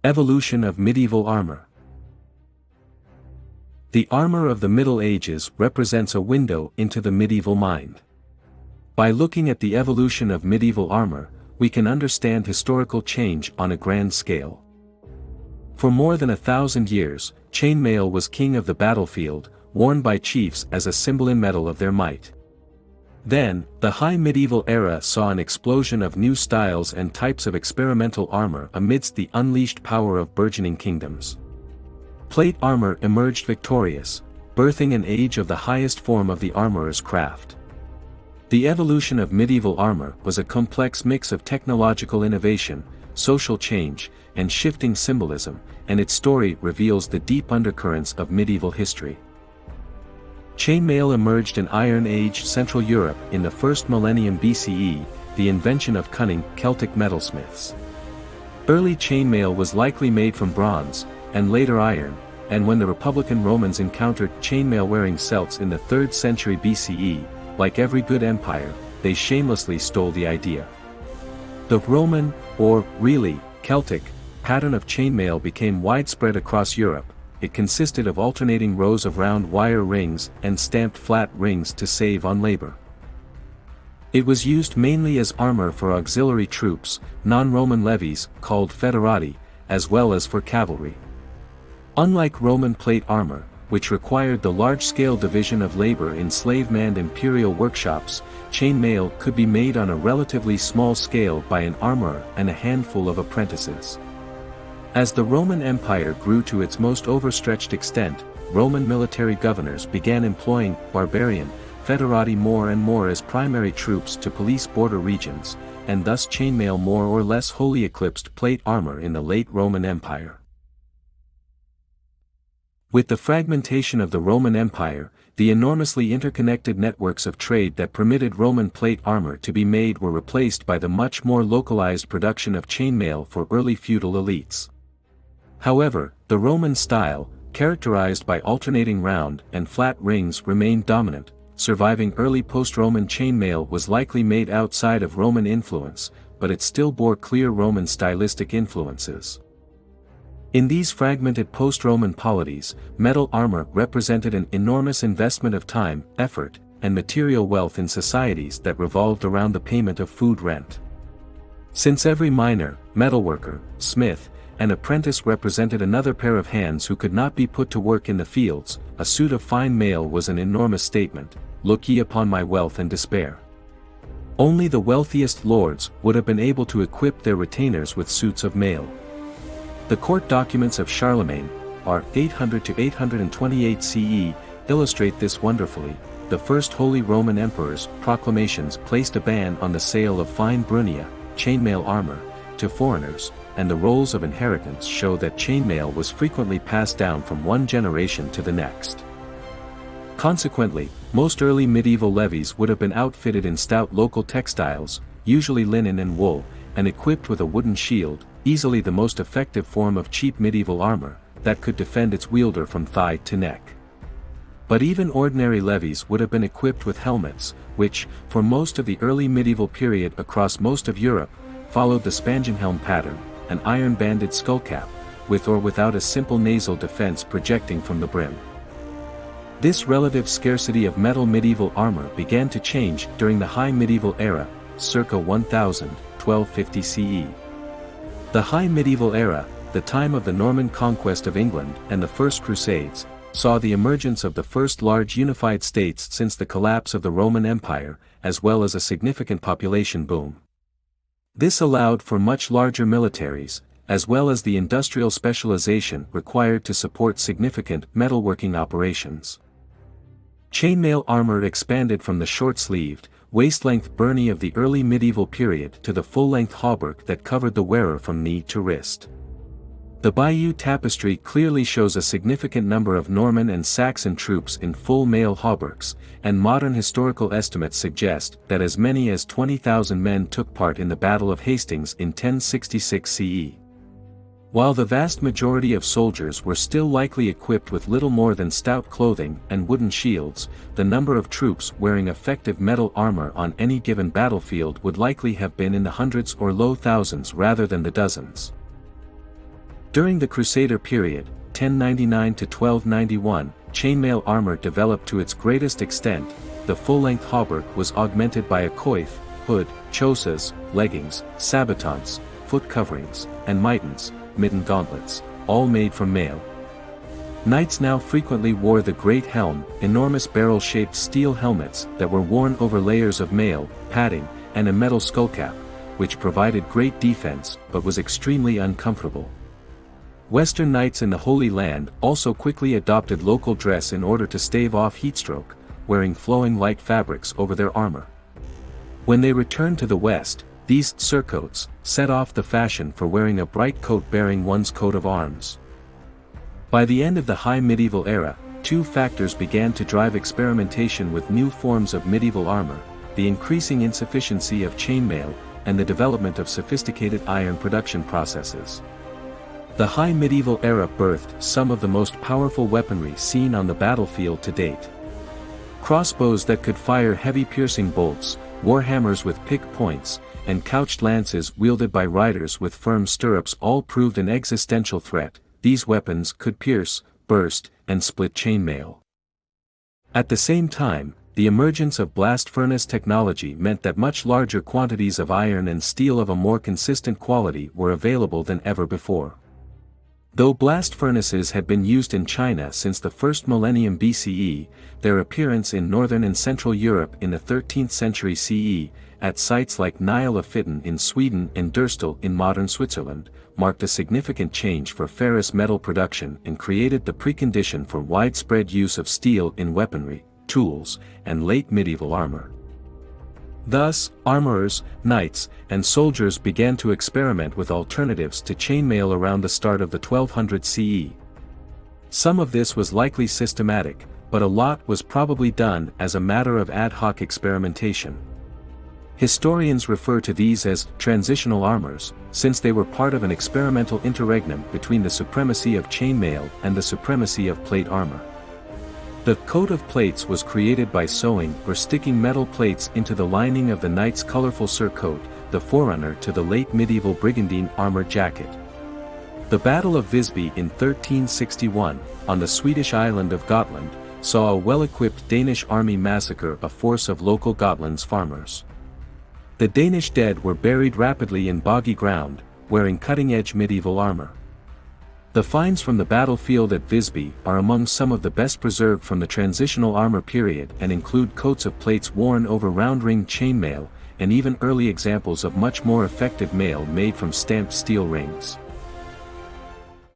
Evolution of medieval armor. The armor of the Middle Ages represents a window into the medieval mind. By looking at the evolution of medieval armor, we can understand historical change on a grand scale. For more than 1,000 years, chainmail was king of the battlefield, worn by chiefs as a symbol in metal of their might. Then, the High Medieval era saw an explosion of new styles and types of experimental armor amidst the unleashed power of burgeoning kingdoms. Plate armor emerged victorious, birthing an age of the highest form of the armorer's craft. The evolution of medieval armor was a complex mix of technological innovation, social change, and shifting symbolism, and its story reveals the deep undercurrents of medieval history. Chainmail emerged in Iron Age Central Europe in the 1st millennium BCE, the invention of cunning Celtic metalsmiths. Early chainmail was likely made from bronze, and later iron, and when the Republican Romans encountered chainmail-wearing Celts in the 3rd century BCE, like every good empire, they shamelessly stole the idea. The Roman, or really, Celtic, pattern of chainmail became widespread across Europe. It consisted of alternating rows of round wire rings and stamped flat rings to save on labor. It was used mainly as armor for auxiliary troops, non-Roman levies, called foederati, as well as for cavalry. Unlike Roman plate armor, which required the large-scale division of labor in slave-manned imperial workshops, chainmail could be made on a relatively small scale by an armorer and a handful of apprentices. As the Roman Empire grew to its most overstretched extent, Roman military governors began employing barbarian foederati more and more as primary troops to police border regions, and thus chainmail more or less wholly eclipsed plate armor in the late Roman Empire. With the fragmentation of the Roman Empire, the enormously interconnected networks of trade that permitted Roman plate armor to be made were replaced by the much more localized production of chainmail for early feudal elites. However, the Roman style, characterized by alternating round and flat rings, remained dominant. Surviving early post-Roman chainmail was likely made outside of Roman influence, but it still bore clear Roman stylistic influences. In these fragmented post-Roman polities, metal armor represented an enormous investment of time, effort, and material wealth in societies that revolved around the payment of food rent. Since every miner, metalworker, smith, and apprentice represented another pair of hands who could not be put to work in the fields, a suit of fine mail was an enormous statement, "Look ye upon my wealth and despair." Only the wealthiest lords would have been able to equip their retainers with suits of mail. The court documents of Charlemagne, r. 800 to 828 CE, illustrate this wonderfully. The first Holy Roman Emperor's proclamations placed a ban on the sale of fine brunia, chainmail armor, to foreigners, and the roles of inheritance show that chainmail was frequently passed down from one generation to the next. Consequently, most early medieval levies would have been outfitted in stout local textiles, usually linen and wool, and equipped with a wooden shield, easily the most effective form of cheap medieval armor, that could defend its wielder from thigh to neck. But even ordinary levies would have been equipped with helmets, which, for most of the early medieval period across most of Europe, followed the Spangenhelm pattern, an iron-banded skullcap, with or without a simple nasal defense projecting from the brim. This relative scarcity of metal medieval armor began to change during the High Medieval era, circa 1000–1250 CE. The High Medieval era, the time of the Norman conquest of England and the First Crusades, saw the emergence of the first large unified states since the collapse of the Roman Empire, as well as a significant population boom. This allowed for much larger militaries, as well as the industrial specialization required to support significant metalworking operations. Chainmail armor expanded from the short-sleeved, waist-length byrnie of the early medieval period to the full-length hauberk that covered the wearer from knee to wrist. The Bayeux Tapestry clearly shows a significant number of Norman and Saxon troops in full mail hauberks, and modern historical estimates suggest that as many as 20,000 men took part in the Battle of Hastings in 1066 CE. While the vast majority of soldiers were still likely equipped with little more than stout clothing and wooden shields, the number of troops wearing effective metal armor on any given battlefield would likely have been in the hundreds or low thousands rather than the dozens. During the Crusader period, 1099 to 1291, chainmail armor developed to its greatest extent. The full-length hauberk was augmented by a coif, hood, chaussas, leggings, sabatons, foot coverings, and mitons, mitten gauntlets, all made from mail. Knights now frequently wore the great helm, enormous barrel-shaped steel helmets that were worn over layers of mail, padding, and a metal skullcap, which provided great defense but was extremely uncomfortable. Western knights in the Holy Land also quickly adopted local dress in order to stave off heatstroke, wearing flowing light fabrics over their armor. When they returned to the West, these surcoats set off the fashion for wearing a bright coat bearing one's coat of arms. By the end of the High Medieval era, two factors began to drive experimentation with new forms of medieval armor: the increasing insufficiency of chainmail, and the development of sophisticated iron production processes. The High Medieval era birthed some of the most powerful weaponry seen on the battlefield to date. Crossbows that could fire heavy piercing bolts, warhammers with pick points, and couched lances wielded by riders with firm stirrups all proved an existential threat. These weapons could pierce, burst, and split chainmail. At the same time, the emergence of blast furnace technology meant that much larger quantities of iron and steel of a more consistent quality were available than ever before. Though blast furnaces had been used in China since the first millennium BCE, their appearance in northern and central Europe in the 13th century CE, at sites like Nyla-Fitten in Sweden and Durstel in modern Switzerland, marked a significant change for ferrous metal production and created the precondition for widespread use of steel in weaponry, tools, and late medieval armor. Thus, armorers, knights, and soldiers began to experiment with alternatives to chainmail around the start of the 1200 CE. Some of this was likely systematic, but a lot was probably done as a matter of ad hoc experimentation. Historians refer to these as transitional armors, since they were part of an experimental interregnum between the supremacy of chainmail and the supremacy of plate armor. The coat of plates was created by sewing or sticking metal plates into the lining of the knight's colorful surcoat, the forerunner to the late medieval brigandine armor jacket. The Battle of Visby in 1361, on the Swedish island of Gotland, saw a well-equipped Danish army massacre a force of local Gotland's farmers. The Danish dead were buried rapidly in boggy ground, wearing cutting-edge medieval armor. The finds from the battlefield at Visby are among some of the best preserved from the transitional armor period and include coats of plates worn over round-ring chainmail, and even early examples of much more effective mail made from stamped steel rings.